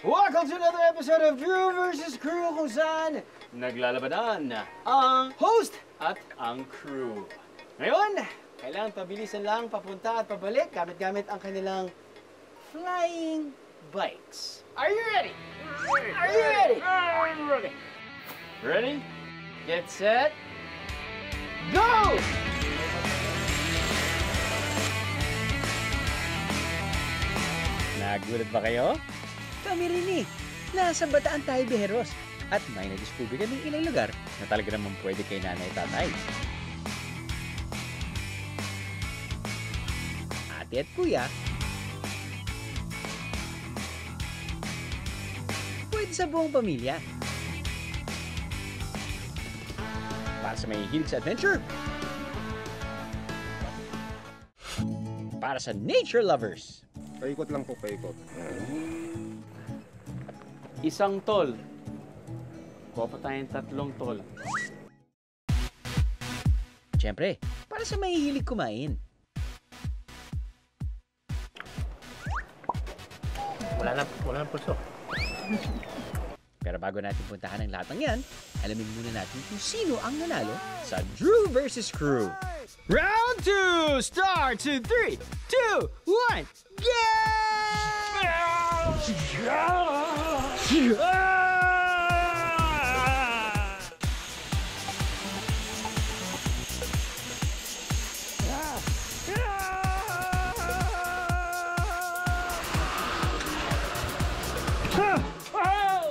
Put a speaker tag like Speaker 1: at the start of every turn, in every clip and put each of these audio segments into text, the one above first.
Speaker 1: Welcome to another episode of Drew vs. Crew kung saan naglalabanan ang host at ang crew. Ngayon, kailangan pabilisan lang papunta at pabalik gamit-gamit ang kanilang flying bikes. Are you ready? Are you ready? I'm ready. Ready? Get set. Go! Nagulat ba kayo? Kami rin eh. Nasa Bataan tayo, Biheros. At may nadiskubre kaming ilang lugar na talaga naman pwede kay nanay-tatay. Ate at kuya, pwede sa buong pamilya. Para sa may hilig sa adventure. Para sa nature lovers.
Speaker 2: Paikot lang po, paikot.
Speaker 1: Isang tol. Kuha pa tayong 3 tol. Siyempre, para sa mahihilig kumain.
Speaker 2: Wala na pulso.
Speaker 1: Pero bago natin puntahan ang lahat ng yan, alamin muna natin kung sino ang nanalo sa Drew vs. Crew. Round 2! Start to 3, 2, 1,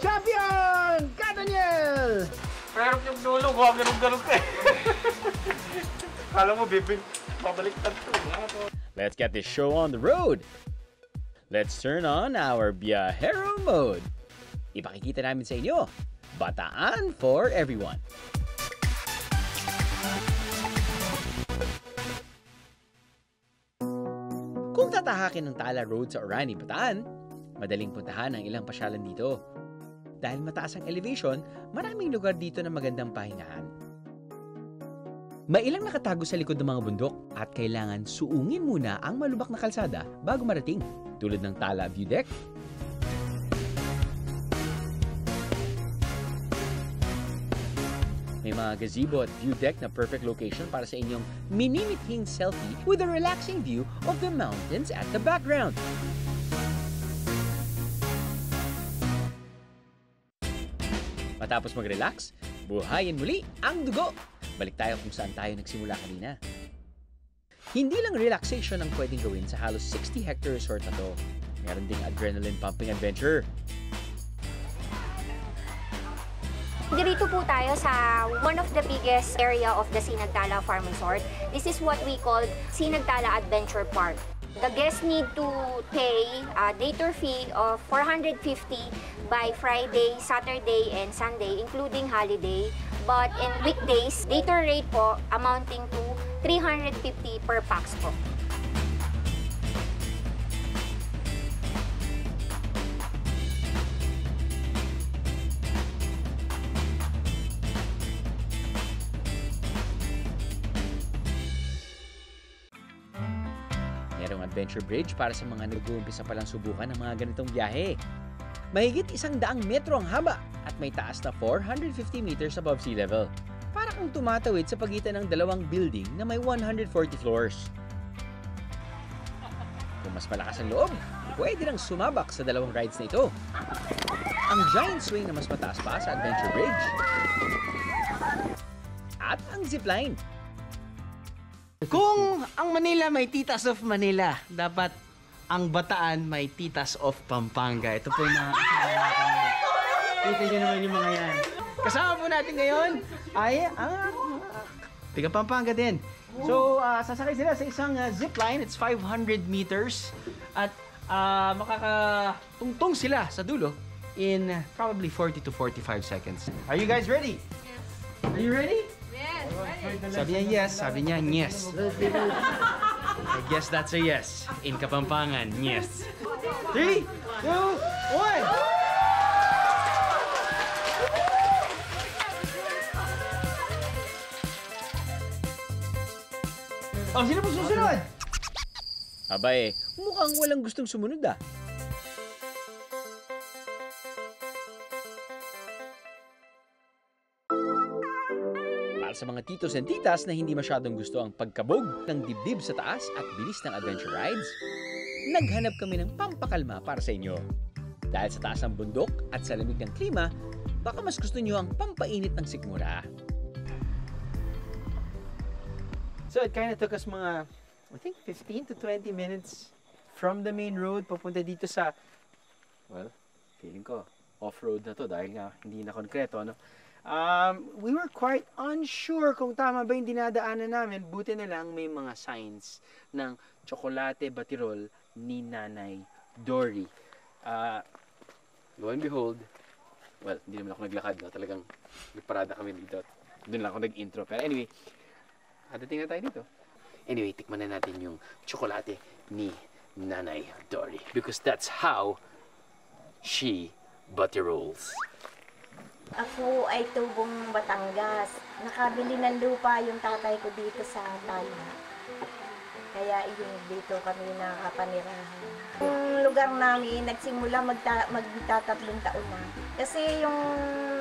Speaker 1: Champion! Ka, Daniel!
Speaker 2: Pero yung dulo ko, ganun-ganun ka eh. Kala mo, bibig, pabaliktad to.
Speaker 1: Let's get this show on the road! Let's turn on our Viajero mode. Ipakikita namin sa inyo, Bataan for everyone. Kung tatahakin ng Tala Road sa Orani, Bataan, madaling puntahan ang ilang pasyalan dito. Dahil mataas ang elevation, maraming lugar dito na magandang pahingahan. May ilang nakatago sa likod ng mga bundok at kailangan suungin muna ang malubak na kalsada bago marating, tulad ng Tala View Deck, may mga gazebo at view deck na perfect location para sa inyong minimithing selfie with a relaxing view of the mountains at the background. Matapos mag-relax, buhayin muli ang dugo. Balik tayo kung saan tayo nagsimula kanina. Hindi lang relaxation ang pwedeng gawin sa halos 60-hectare resort na to. Meron ding adrenaline-pumping adventure.
Speaker 3: Dito po tayo sa one of the biggest area of the Sinagtala Farm Resort. This is what we call Sinagtala Adventure Park. The guests need to pay a day tour fee of 450 by Friday, Saturday, and Sunday, including holiday. But in weekdays, day tour rate po amounting to 350 per pax po.
Speaker 1: Merong adventure bridge para sa mga nag-uumpisa palang subukan ng mga ganitong biyahe. Mahigit 100 metro ang haba at may taas na 450 meters above sea level. Para kang tumatawid sa pagitan ng dalawang building na may 140 floors. Kung mas malakas ang loob, pwede nang sumabak sa dalawang rides na ito. Ang giant swing na mas mataas pa sa adventure bridge. At ang zipline. Kung ang Manila may Titas of Manila, dapat ang Bataan may Titas of Pampanga. Ito po yung mga... Kita nyo naman yung mga yan. Kasama po natin ngayon ay ang tiga Pampanga din. So, sasakay sila sa isang zipline. It's 500 meters. At makakatungtong sila sa dulo in probably 40 to 45 seconds. Are you guys ready? Are you ready?
Speaker 3: Yes, ready.
Speaker 1: Sabi niya yes, sabi niya yes. I guess that's a yes. In Kapampangan, yes. 3, 2, 1! Oh, sino po susunod? Aba mukhang walang gustong sumunod ah.
Speaker 4: Para sa mga titos and titas na hindi masyadong gusto ang pagkabog ng dibdib sa taas at bilis ng adventure rides, naghanap kami ng pampakalma para sa inyo. Dahil sa taas ng bundok at sa lamig ng klima, baka mas gusto nyo ang pampainit ng sikmura.
Speaker 1: So it kind of took us mga, I think 15 to 20 minutes from the main road papunta dito sa, well, feeling ko off-road na to dahil nga hindi na konkreto, no? We were quite unsure kung tama ba yung dinadaanan namin. Buti na lang may mga signs ng Tsokolate Batirol ni Nanay Dory. Lo and behold, well, hindi naman ako naglakad, no? Talagang nagparada kami dito. Doon lang ako nag-intro. Pero anyway, adating na tayo dito. Anyway, tikman na natin yung tsokolate ni Nanay Dory. Because that's how she butter rolls.
Speaker 5: Ako ay tubong Batangas. Nakabili ng lupa yung tatay ko dito sa Tala. Kaya yung dito kami nakapanirahan. Yung lugar namin, nagsimula magtatatlong taon na. Kasi yung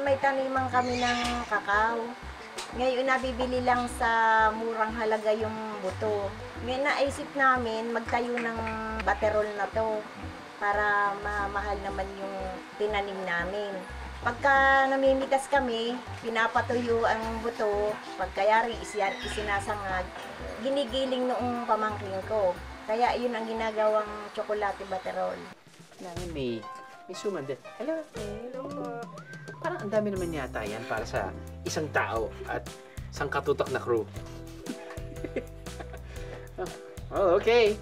Speaker 5: may taniman kami ng kakao. Ngayon nabibili lang sa murang halaga yung buto. Ngayon naisip namin magtayo ng baterol na to para mahal naman yung tinanim namin. Pagka namimitas kami, pinapatuyo ang buto, pagkayari isinasangag, ginigiling noong pamangkin ko. Kaya yun ang ginagawang tsokolate baterol.
Speaker 1: Namin may suman din. Hello. Parang ang dami naman yata yan para sa isang tao at isang katutok na crew. Oh, okay.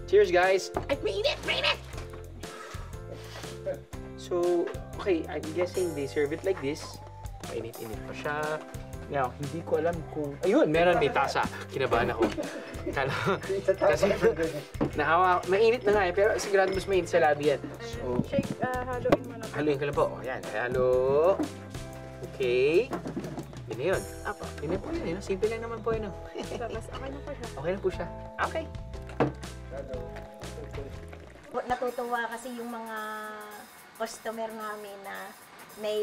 Speaker 1: Cheers, guys. Ay, mainit! So, okay, I'm guessing they serve it like this. Mainit-init pa siya. Now, hindi ko alam kung... Ayun, meron, may tasa. Kinabahan ako. Kasi, mainit na nga eh, pero sigurado mas mainit sa labi yan. So,
Speaker 6: Haluin mo na.
Speaker 1: haluin ko lang po. O, yan. Halo. Okay. Yun na yun. Apo, yun na po yun. Simple lang naman po yun.
Speaker 6: Tapos okay na po siya.
Speaker 1: Okay na po siya. Okay.
Speaker 5: Natutuwa kasi yung mga customer namin na may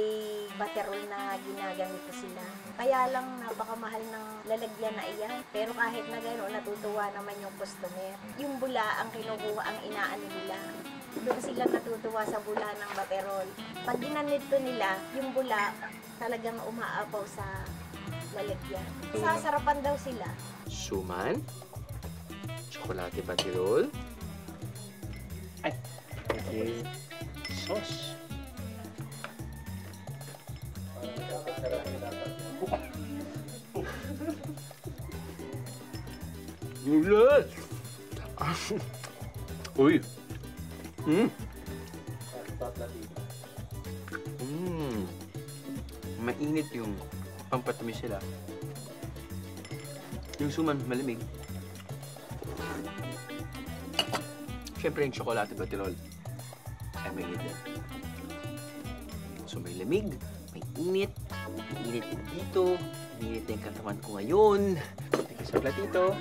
Speaker 5: baterol na ginagamit sila. Kaya lang napakamahal ng lalagyan na iyan. Pero kahit na gano'n, natutuwa naman yung customer. Yung bula ang kinukuha, ang inaano nila. Doon sila natutuwa sa bula ng baterol. Pag ginanito nila, yung bula talagang umaapaw sa lalagyan. Sasarapan daw sila.
Speaker 1: Suman. Tsokolate batirol. Ay, okay. Sauce. Ulat! Uy! Mainit yung pampatamis sila. Yung suman, malamig. Siyempre yung tsokolate batirol ay mainit din. So may lamig, may init din dito, init din katawan ko ngayon. Tingnan sa platito.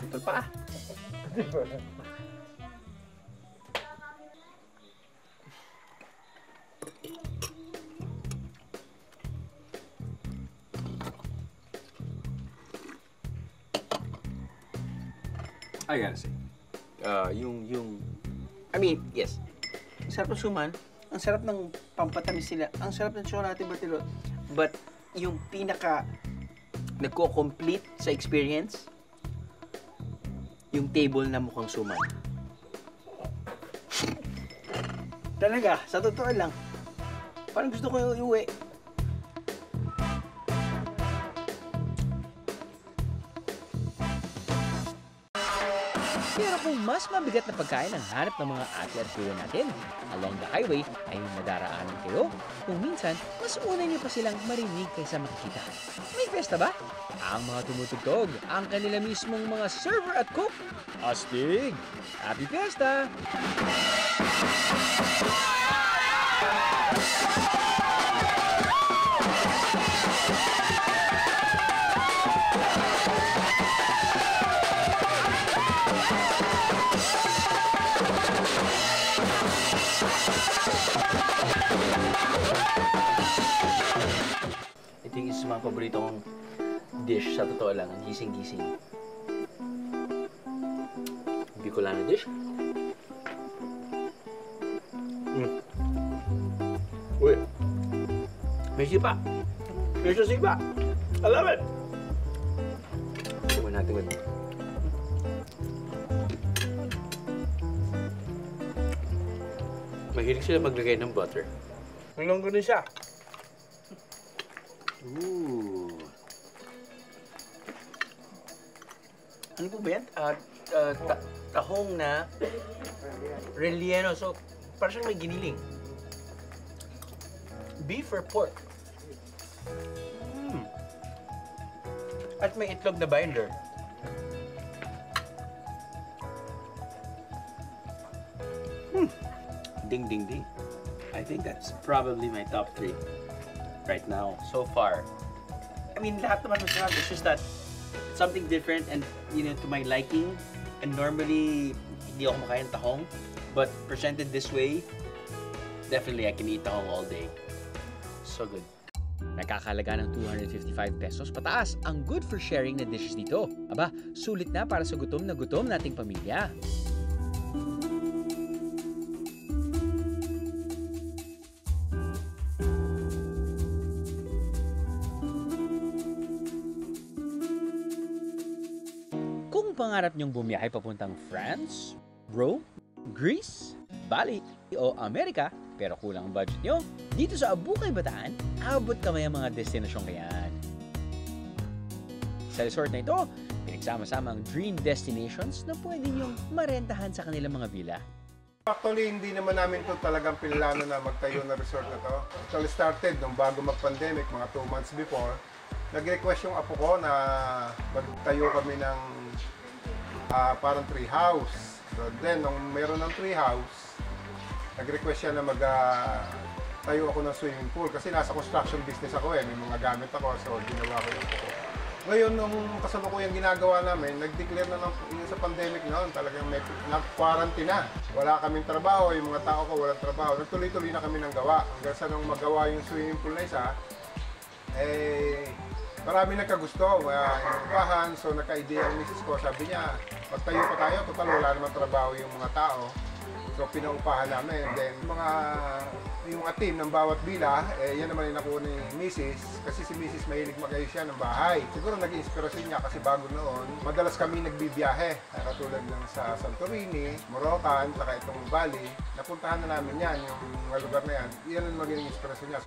Speaker 1: Putol pa ah. I gotta say, I mean, yes. Ang sarap ng suman, ang sarap ng pampatamis sila, ang sarap ng tsokolate batirol. But, yung pinaka nagko-complete sa experience, yung table na mukhang suman. Talaga, sa totoo lang, parang gusto ko iuwi.
Speaker 4: Pero kung mas mabigat na pagkain ang hanap ng mga ate at kuya natin, along the highway ay nadaraanan kayo, kung minsan, mas una niyo pa silang marinig kaysa makikita. May pesta ba? Ang mga tumutugtog, ang kanila mismong mga server at cook. Astig! Happy Fiesta! sa mga paborito kong dish sa totoo lang, ang gising-gising. Bicolano dish. Uy, may sipa. May sipa. I love it. Tingnan natin ito. Mahilig sila maglagay ng butter.
Speaker 2: Tingnan ko din siya.
Speaker 4: Ooh. Ano po ba yan? Tahong na relleno. So, parang siyang may giniling. Beef or pork? At may itlog na binder. Ding, ding, ding. I think that's probably my top 3 right now, so far. I mean, lahat naman masarap. It's just that something different and, you know, to my liking. And normally, hindi ako makain tahong. But presented this way, definitely I can eat tahong all day. So good. Nagkakalaga ng 255 pesos pataas ang good for sharing na dishes dito. Aba, sulit na para sa gutom na gutom nating pamilya. Kung pangarap niyong bumiyahe papuntang France, Rome, Greece, Bali o Amerika, pero kulang ang budget nyo, dito sa Abukay, Bataan, abot kamay ang mga destinasyon kayan. Sa resort na ito, pinagsama-sama ang dream destinations na pwede nyong marentahan sa kanilang mga villa.
Speaker 2: Actually, hindi naman namin ito talagang pinlano na magtayo na resort na to. Actually started nung bago mag-pandemic, mga 2 months before. Nag-request yung apo ko na magtayo kami ng parang tree house. So then, nung meron ng tree house, nag-request siya na tayo ako ng swimming pool kasi nasa construction business ako may mga gamit ako, so ginawa ko yung apo ko. Ngayon, nung kasalukuyang ginagawa namin, nag-declare na yung sa pandemic noon, talagang nag-quarantine na. Wala kaming trabaho, yung mga tao ko walang trabaho. Nagtuloy-tuloy na kami ng gawa. Hanggang sa nung magawa yung swimming pool na isa, marami nagkagusto, inupahan, so nagka-idea ang misis ko, sabi niya, magtayo pa tayo, total wala naman trabaho yung mga tao. So pinaupahan namin, then yung team ng bawat villa, yan naman yung nakuha ni misis, kasi si misis mahilig mag-ayos siya ng bahay. Siguro naging inspirasyon niya kasi bago noon, madalas kami nagbibiyahe, katulad ng sa Santorini, Moroccan, saka itong Bali, napuntahan na namin yan, yung mga lugar na yan, yan ang maging inspirasyon niya.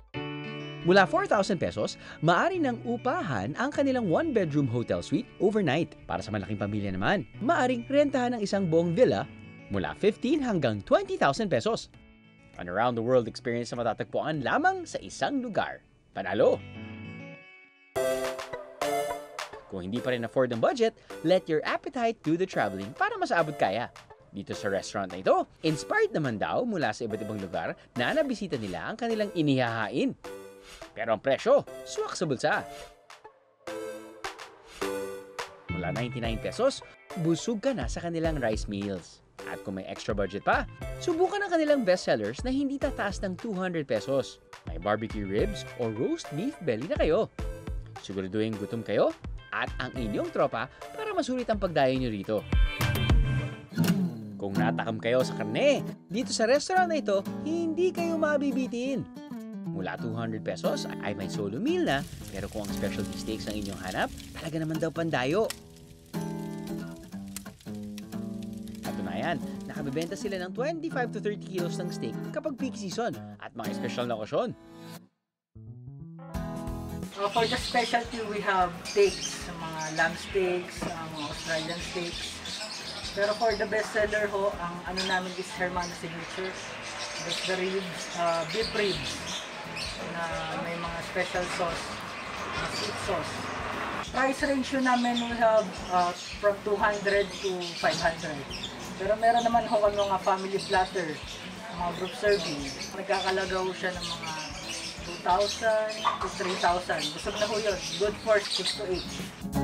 Speaker 4: Mula 4,000 pesos, maaari ng upahan ang kanilang 1-bedroom hotel suite overnight. Para sa malaking pamilya naman, maaring rentahan ng isang buong villa mula 15 hanggang 20,000 pesos. An around-the-world experience na matatagpuan lamang sa isang lugar. Panalo! Kung hindi pa rin afford ang budget, let your appetite do the traveling para mas abot kaya. Dito sa restaurant na ito, inspired naman daw mula sa iba't ibang lugar na nabisita nila ang kanilang inihahain. Pero ang presyo, swak sa bulsa. Mula 99 pesos, busog ka na sa kanilang rice meals. At kung may extra budget pa, subukan ang kanilang bestsellers na hindi tataas ng 200 pesos. May barbecue ribs o roast beef belly na kayo. Siguraduhin gutom kayo at ang inyong tropa para masulit ang pagdayo nyo rito. Kung natakam kayo sa karne, dito sa restaurant na ito, hindi kayo mabibitin. Mula 200 pesos ay may solo meal na, pero kung ang specialty steaks ang inyong hanap, talaga naman daw pandayo. Katunayan, nakabibenta sila ng 25 to 30 kilos ng steak kapag peak season at mga special na okasyon.
Speaker 7: For the specialty, we have steaks, mga lamb steaks, mga Australian steaks. Pero for the best seller ho, ang ano namin is Hermano Signature. That's the ribs, beef ribs, na may mga special sauce, sweet sauce. Price range yun namin we have from 200 to 500. Pero meron naman ho kami mga family platter, mga group serving. Nagkakalagaw siya ng mga 2,000 to 3,000. Busog na ho yun. Good for 6 to 8.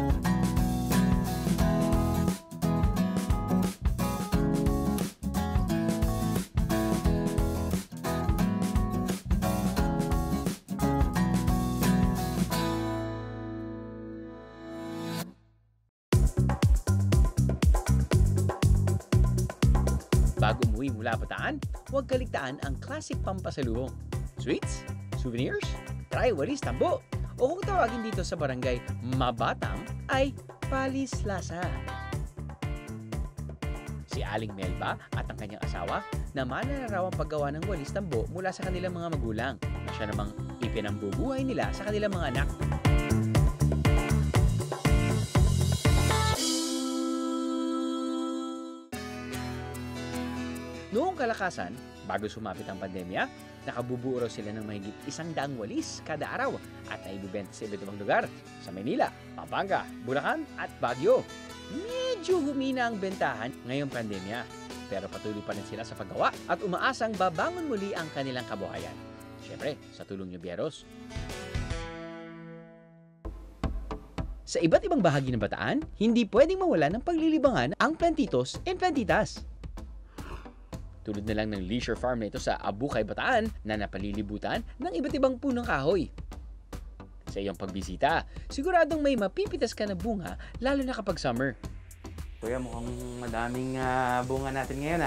Speaker 4: bago umuwi mula Bataan, huwag kaligtaan ang classic pampasalubong. Sweets, souvenirs, try walis tambo, o kung tawagin dito sa barangay Mabatang ay Palis Lasa. Si Aling Melba at ang kanyang asawa naman na raw ang paggawa ng walis tambo mula sa kanilang mga magulang na siya namang ipinambubuhay nila sa kanilang mga anak. Noong kalakasan, bago sumapit ang pandemya, nakabubuo raw sila ng mahigit 100 walis kada araw at naibibenta sa iba't ibang lugar sa Maynila, Pampanga, Bulacan at Baguio. Medyo humina ang bentahan ngayong pandemya, pero patuloy pa rin sila sa paggawa at umaasang babangon muli ang kanilang kabuhayan. Siyempre, sa tulong niyo, Bieros. Sa iba't ibang bahagi ng Bataan, hindi pwedeng mawala ng paglilibangan ang plantitos and plantitas. Tulad na lang ng leisure farm na ito sa Abukay, Bataan na napalilibutan ng iba't ibang punong kahoy. Sa iyong pagbisita, siguradong may mapipitas ka na bunga lalo na kapag summer.
Speaker 1: Kuya, mukhang madaming bunga natin ngayon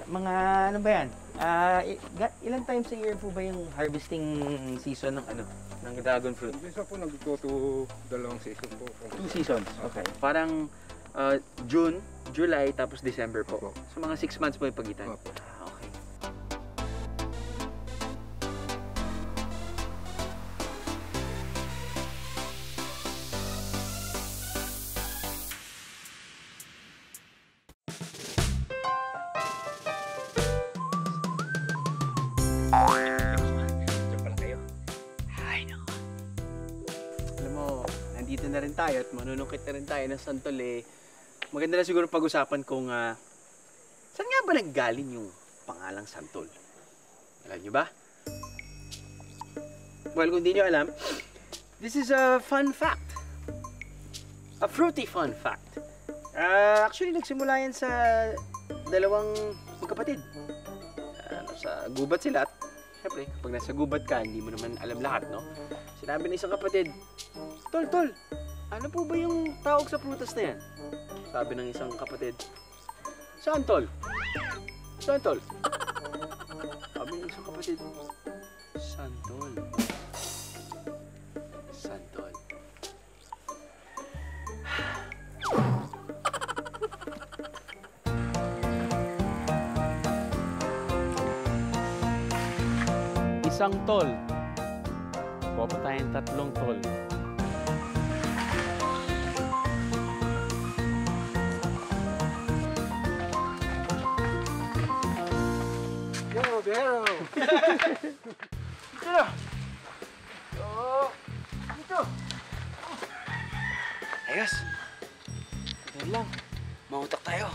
Speaker 1: mga ano ba yan? Ilang times a year po ba yung harvesting season ng dragon fruit?
Speaker 2: Isa po nagtuto 2 season po.
Speaker 1: 2 seasons? Okay. Parang June, July, tapos December po. So mga 6 months po yung pagitan?
Speaker 2: Opo.
Speaker 1: Okay. Diyan pala kayo. Ay, naku. Alam mo, nandito na rin tayo at manunungkit na rin tayo ng santol eh. Maganda na siguro pag-usapan kung saan nga ba nanggaling yung pangalang santol? Alam nyo ba? Well, kung di nyo alam, this is a fun fact. A fruity fun fact. Actually, nagsimula yan sa dalawang magkapatid. Sa gubat sila at syempre, kapag nasa gubat ka, hindi mo naman alam lahat, no? Sinabi ng isang kapatid, Tol, ano po ba yung tawag sa prutas na yan? Sabi ng isang kapatid, Santol. Santol. Sabi ng isang kapatid, Santol. Santol. Isang tol. Kuha pa tayong 3 tol.
Speaker 2: Bero!
Speaker 1: Dito na! Dito! Ayos! Ito lang. Mautak tayo.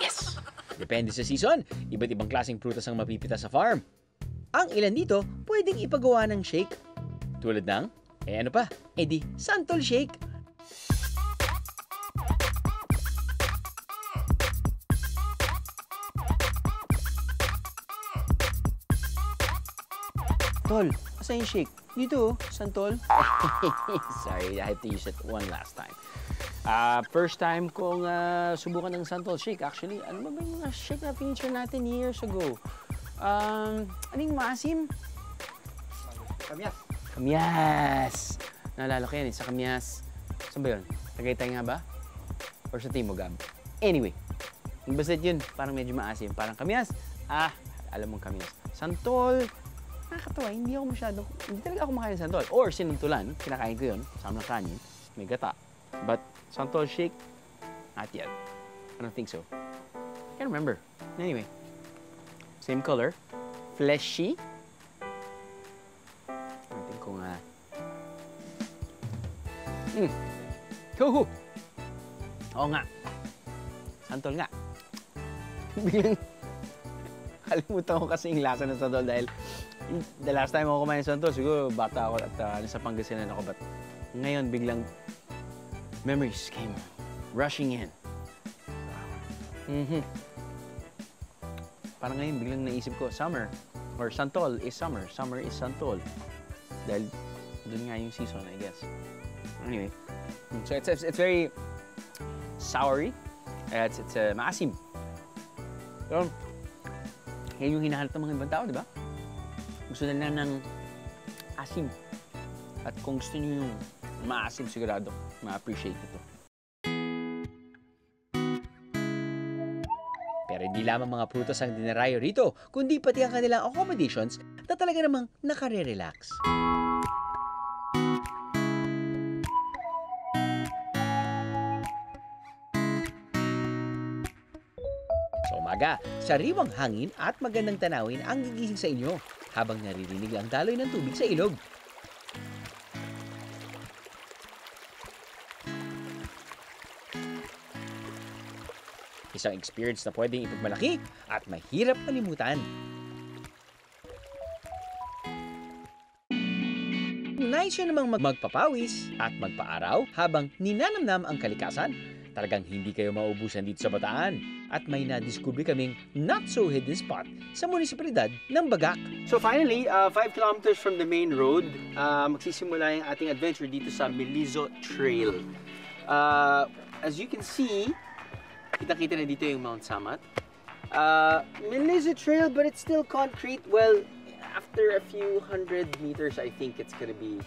Speaker 1: Yes!
Speaker 4: Depende sa season, iba't ibang klaseng prutas ang mapipita sa farm. Ang ilan dito, pwedeng ipagawa ng shake. Tulad ng, ano pa? Di santol shake.
Speaker 1: Tol, asan yung shake? Dito, santol.
Speaker 4: Sorry, I had to use it one last time.
Speaker 1: First time kong subukan ng santol shake. Actually, ano ba yung mga shake na feature natin years ago? Ano yung maasim?
Speaker 2: Kamyas.
Speaker 1: Kamyas! Naalala ko yan sa Kamyas. Saan ba yun? Tagaytay nga ba? Or sa Timogab? Anyway, basta yun, parang medyo maasim. Parang Kamyas. Alam mong Kamyas. Santol, nakakatawa, hindi talaga ako makain ng santol. Or sinuntulan, kinakain ko yun, sama ng kanin, may gata. But santol shake, not yet. I don't think so. I can't remember. Anyway, same color, fleshy. Natin kung Oo nga. Santol nga. Biglang kalimutan ko kasi yung lasa ng santol dahil the last time ako kumain ng santol, siguro bata ako at nasa Pangasinan ako. But ngayon, biglang memories came rushing in. Parang ngayon, biglang naisip ko, summer or santol is summer. Summer is santol. Dahil doon nga yung season, I guess. Anyway, so it's very soury. It's maasim.
Speaker 4: Pero, yan yung hinahanap ng mga ibang tao, di ba? Gusto nila ng asim. At kung gusto nyo yung maasim, sigurado, ma-appreciate ito. Pero hindi lamang mga prutas ang dinarayo rito, kundi pati ang kanilang accommodations na talaga namang nakare-relax. Sa umaga, sariwang hangin at magandang tanawin ang gigising sa inyo habang naririnig ang daloy ng tubig sa ilog. Isang experience na pwedeng ipagmalaki at mahirap kalimutan. Nice siya namang magpapawis at magpaaraw habang ninanamnam ang kalikasan. Talagang hindi kayo maubusan dito sa Bataan. At may nadiskubre kaming not-so-hidden spot sa munisipalidad ng Bagak.
Speaker 1: So finally, 5 kilometers from the main road, magsisimula yung ating adventure dito sa Milizo Trail. As you can see, kita-kita na dito yung Mount Samat. Milizo Trail, but it's still concrete. Well, after a few hundred meters, I think it's gonna be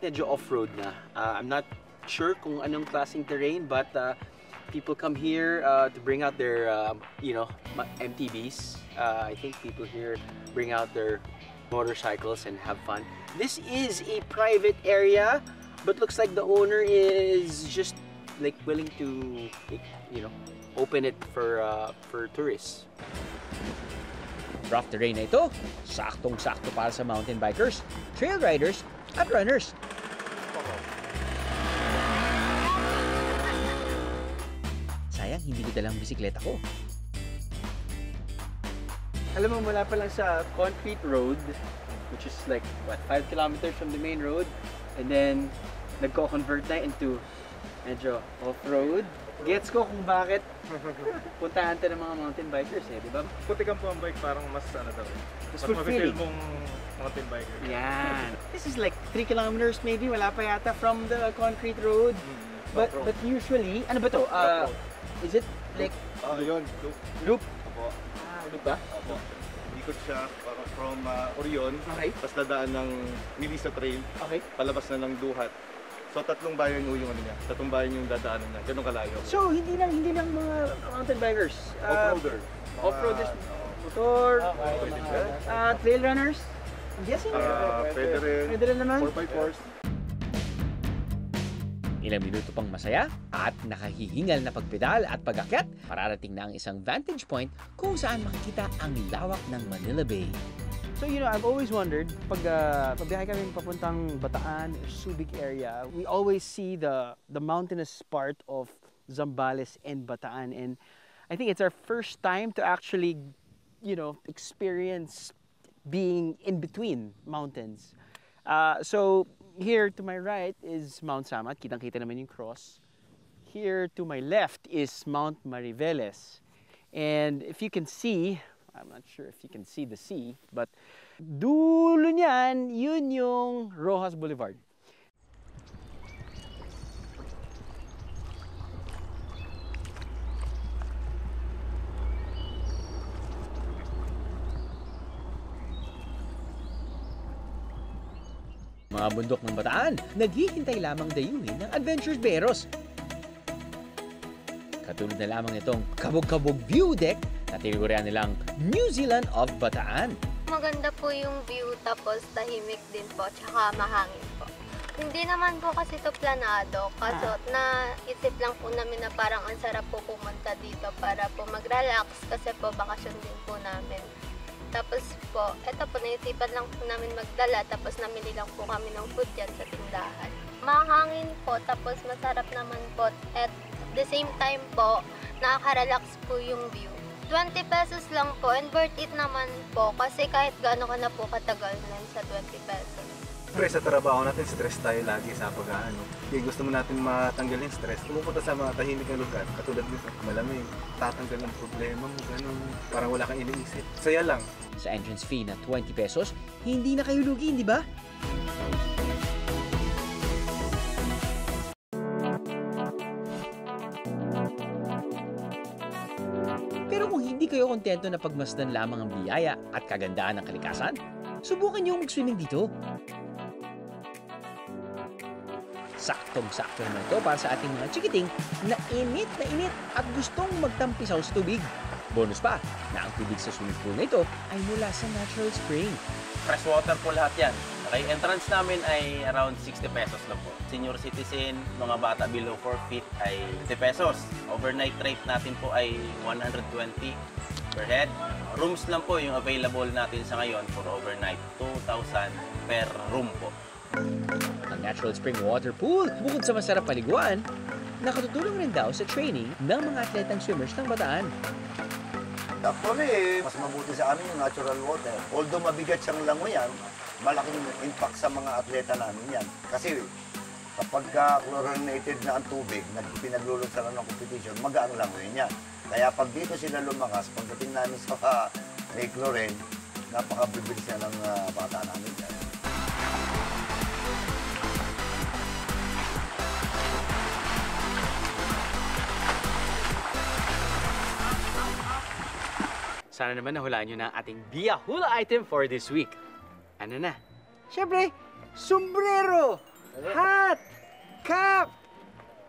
Speaker 1: medyo off-road na. I'm not sure kung anong klaseng terrain, but people come here to bring out their, MTBs. I think people here bring out their motorcycles and have fun. This is a private area, but looks like the owner is just like willing to, open it for tourists.
Speaker 4: Rough terrain na ito, saktong-sakto para sa mountain bikers, trail riders, at runners. Sayang, hindi ko dalang bisikleta ko.
Speaker 1: Alam mo, mula pa lang sa concrete road, which is like, 5 kilometers from the main road, and then nagko-convert na into medyo off-road. Gets ko kung bakit puntahan tayo ng mga mountain bikers di ba?
Speaker 8: Puti kang po ang bike, parang mas daw
Speaker 1: Mas
Speaker 8: mas mapipil
Speaker 1: fulfilling.
Speaker 8: mong mountain biker.
Speaker 1: Yan. This is like 3 kilometers maybe, wala pa yata from the concrete road. But usually, ano ba to? Is it like
Speaker 8: Yun,
Speaker 1: loop?
Speaker 8: Opo.
Speaker 1: Loop ba?
Speaker 8: Opo. Ikot siya parang from Orion,
Speaker 1: Okay.
Speaker 8: tapos dadaan ng Milizo Trail,
Speaker 1: Okay.
Speaker 8: palabas na ng Duhat. So tatlong bayan yung niya, tatlong bayan yung dadaanan niya, ganun kalayo.
Speaker 1: So hindi lang mga mountain bikers.
Speaker 8: Off-roader.
Speaker 1: Off-roaders, motor, trail runners. I'm guessing.
Speaker 8: Pwede rin,
Speaker 1: Pwede rin naman.
Speaker 8: 4x4s.
Speaker 4: Ilang minuto pang masaya at nakahihingal na pagpedal at pag-akyat, mararating na ang isang vantage point kung saan makikita ang lawak ng Manila Bay.
Speaker 1: So I've always wondered, pagbiyahe kami papuntang Bataan, Subic area, we always see the mountainous part of Zambales and Bataan, and I think it's our first time to actually, experience being in between mountains. So here to my right is Mount Samat, kitang-kita naman yung cross. Here to my left is Mount Mariveles, and if you can see, I'm not sure if you can see the sea, but dulo niyan, yun yung Rojas Boulevard.
Speaker 4: Mga bundok ng Bataan, naghihintay lamang dayuhin ng adventurous beros. Katulad na lamang itong kabog-kabog view deck na tinugurian nilang New Zealand of Bataan.
Speaker 3: Maganda po yung view, tapos tahimik din po, tsaka mahangin po. Hindi naman po kasi ito planado, kaso naisip lang po namin na parang ang sarap po pumunta dito para po mag-relax kasi po bakasyon din po namin. Tapos po, eto po, naisipan lang po namin magdala, tapos namili lang po kami ng food dyan sa tindahan. Mahangin po, tapos masarap naman po, at the same time po, nakaka-relax po yung view. 20 pesos lang po, and worth it naman po, kasi kahit gaano ka na po katagal nun sa 20 pesos.
Speaker 8: Pre, sa trabaho natin, stress tayo lagi sa pag-aano. Kaya gusto mo natin matanggal yung stress, pumupunta sa mga tahimik na lugar, katulad nito, malamig, tatanggal ang problema mo, ganun, parang wala kang iniisip. Saya lang.
Speaker 4: Sa entrance fee na 20 pesos, hindi na kayo lugi, di ba? Pero Pero kung hindi kayo kontento na pagmasdan lamang ang biyaya at kagandahan ng kalikasan, subukan niyong mag-swimming dito. Saktong-sakto naman ito para sa ating mga chikiting na init at gustong magtampisaw sa tubig. Bonus pa na ang tubig sa swimming pool na ito ay mula sa natural spring.
Speaker 9: Fresh water po lahat yan. Okay, entrance namin ay around 60 pesos lang po. Senior citizen, mga bata below 4 feet ay 50 pesos. Overnight rate natin po ay 120 per head. Rooms lang po yung available natin sa ngayon for overnight. 2,000 per room po.
Speaker 4: Ang natural spring water pool, bukod sa masarap paliguan, nakatutulong rin daw sa training ng mga atletang swimmers ng Bataan.
Speaker 10: Actually, mas mabuti sa amin yung natural water. Although mabigat siyang langoyan, malaking impact sa mga atleta namin yan. Kasi kapag chlorinated na ang tubig, pinaglulunsaran ng competition, magaan langoyan yan. Kaya pag dito sila lumakas, pagdating namin sa may chlorine, napakabibilis na ng bata namin yan.
Speaker 1: Sana naman nahulaan nyo na ang ating Bia Hula item for this week. Ano na? Siyempre, sombrero, hat, cap,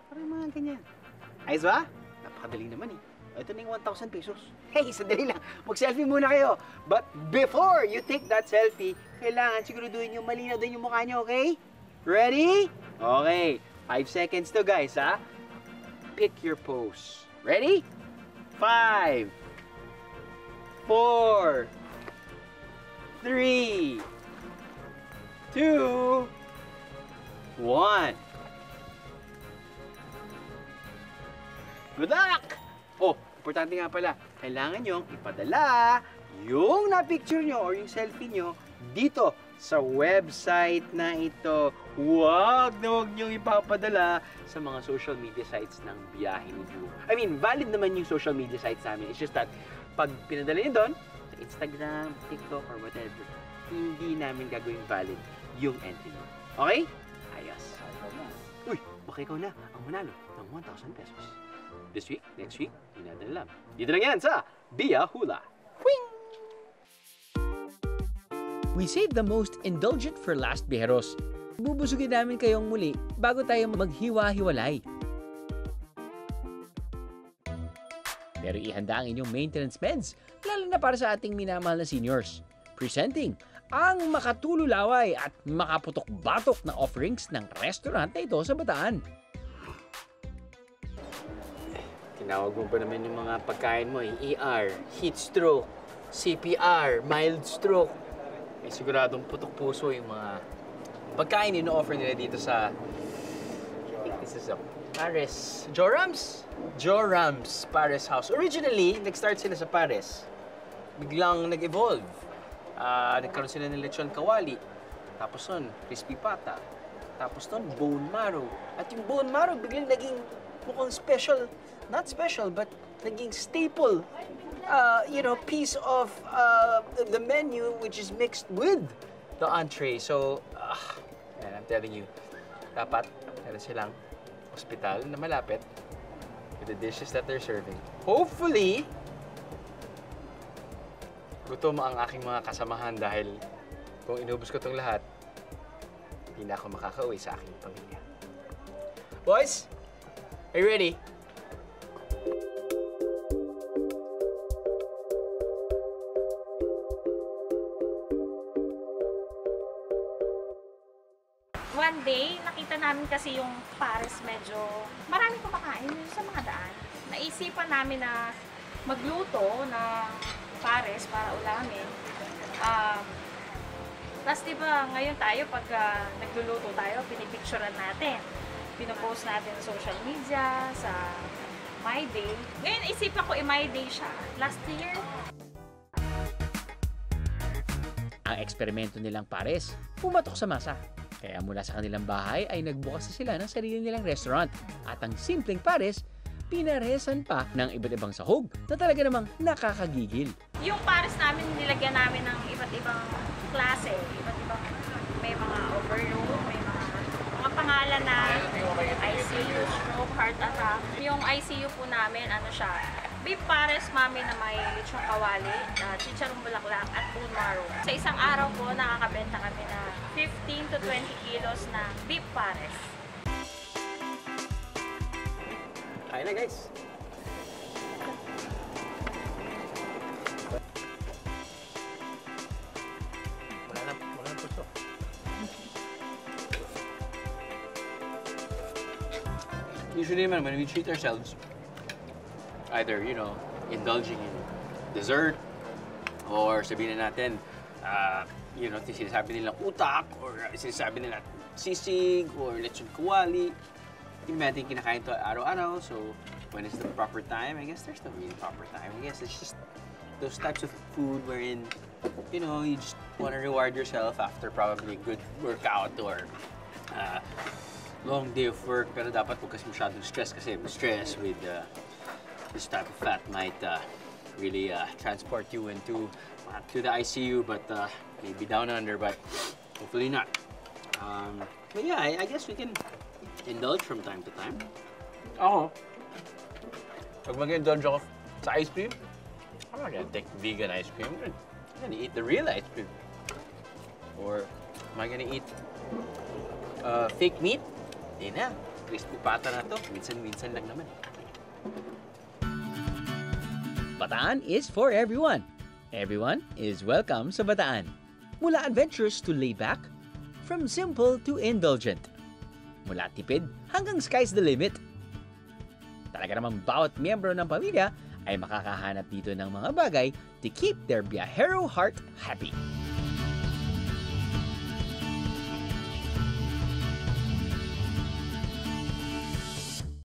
Speaker 1: parang mga ganyan. Ayos ba? Napakadali naman eh. Ito na yung 1,000 pesos. Hey, sandali lang. Mag-selfie muna kayo. But before you take that selfie, kailangan siguraduhin nyo malinaw din yung mukha nyo, okay? Ready? Okay. 5 seconds to, guys, ha? Pick your pose. Ready? 5, 4, 3, 2, 1. Good luck! Oh, importante nga pala, kailangan nyong ipadala yung na-picture nyo or yung selfie nyo dito sa website na ito. Huwag nyong ipapadala sa mga social media sites ng biyahe ni Drew. I mean, valid naman yung social media sites namin. It's just that pag pinadala nyo doon, sa Instagram, TikTok, or whatever, hindi namin gagawing valid yung entry nyo. Okay? Ayos. Uy, baka ikaw na ang manalo ng 1,000 pesos. This week, next week, hindi natin alam. Dito lang yan sa Bia Hula. Wing!
Speaker 4: We saved the most indulgent for last, biheros. Bubusugin namin kayong muli bago tayo maghiwa-hiwalay. Pero ihanda ang inyong maintenance meds, lalo na para sa ating minamahal na seniors. Presenting ang makatululaway at makaputok-batok na offerings ng restaurant na ito sa Bataan.
Speaker 1: Tinawag mo pa naman yung mga pagkain mo, ER, heat stroke, CPR, mild stroke. May siguradong putok-puso yung mga pagkain ino-offer nila dito sa, I think this is a Paris, Joram's? Joram's Paris House. Originally, nag-start sila sa Paris. Biglang nag-evolve. Nagkaroon sila ng lechon kawali. Tapos nun, crispy pata. Tapos nun, bone marrow. At yung bone marrow biglang naging mukhang special. Not special, but naging staple. Piece of the menu which is mixed with the entree. So, man, I'm telling you, dapat meron silang hospital na malapit with the dishes that they're serving. Hopefully, gutom ang aking mga kasamahan dahil kung inubos ko itong lahat, hindi na ako makakauwi sa aking pamilya. Boys, are you ready?
Speaker 11: One day, nakita namin kasi yung Paris medyo maraming kumakain sa mga daan. Naisipan namin na magluto ng Paris para ulamin. Tapos diba ngayon tayo pag nagluluto tayo, pinipicturean natin. Pinopost natin sa social media, sa My Day. Ngayon isipan ko My Day siya. Last year.
Speaker 4: Ang eksperimento nilang Pares pumatok sa masa. Kaya mula sa kanilang bahay ay nagbukas na sila ng sarili nilang restaurant. At ang simpleng Pares, pinaresan pa ng iba't ibang sahog na talaga namang nakakagigil.
Speaker 11: Yung Pares namin, nilagyan namin ng iba't ibang klase. Iba't ibang, may mga overload, may mga pangalan na ICU, stroke, heart attack. Yung ICU po namin, ano siya, beef pares mami na may lechong kawali, chicharong bulaklak at bone marrow. Sa isang araw po, nakakabenta kami na 15 to 20 kilos na beef pares.
Speaker 1: Kain na guys! Wala na puso. Usually naman, when we treat ourselves, either, you know, indulging in dessert, or sabihin na natin, you know, sinasabi nilang utak, or sinasabi nila sisig, or lechon kawali. Hindi natin kinakain ito araw-araw, so when is the proper time? I guess there's no really proper time. I guess it's just those types of food wherein, you know, you just want to reward yourself after probably a good workout or long day of work, pero dapat huwag kasi masyadong stress kasi stress with this type of fat might really transport you into to the ICU, but maybe down under, but hopefully not. But yeah, I guess we can indulge from time to time. Ako, pag mag-indulge ako sa ice cream, I'm not gonna take vegan ice cream. I'm gonna eat the real ice cream. Or am I gonna eat fake meat? Hindi na. Crispy pata na to. Minsan-minsan lang naman.
Speaker 4: Bataan is for everyone. Everyone is welcome sa Bataan. Mula adventurous to laid back, from simple to indulgent. Mula tipid hanggang sky's the limit. Talaga namang bawat miyembro ng pamilya ay makakahanap dito ng mga bagay to keep their biyahero heart happy.